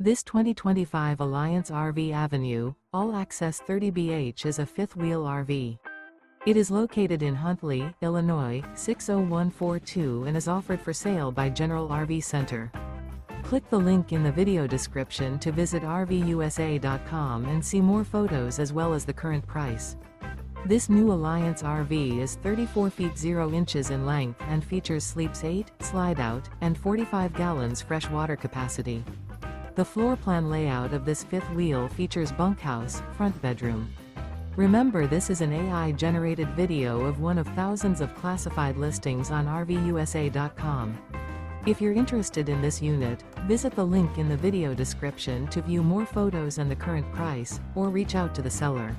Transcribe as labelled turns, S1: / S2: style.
S1: This 2025 Alliance RV Avenue, all-access 30BH is a fifth-wheel RV. It is located in Huntley, Illinois, 60142 and is offered for sale by General RV Center. Click the link in the video description to visit RVUSA.com and see more photos as well as the current price. This new Alliance RV is 34 feet 0 inches in length and features sleeps 8, slide-out, and 45 gallons fresh water capacity. The floor plan layout of this fifth wheel features bunkhouse, front bedroom. Remember, this is an AI-generated video of one of thousands of classified listings on RVUSA.com. If you're interested in this unit, visit the link in the video description to view more photos and the current price, or reach out to the seller.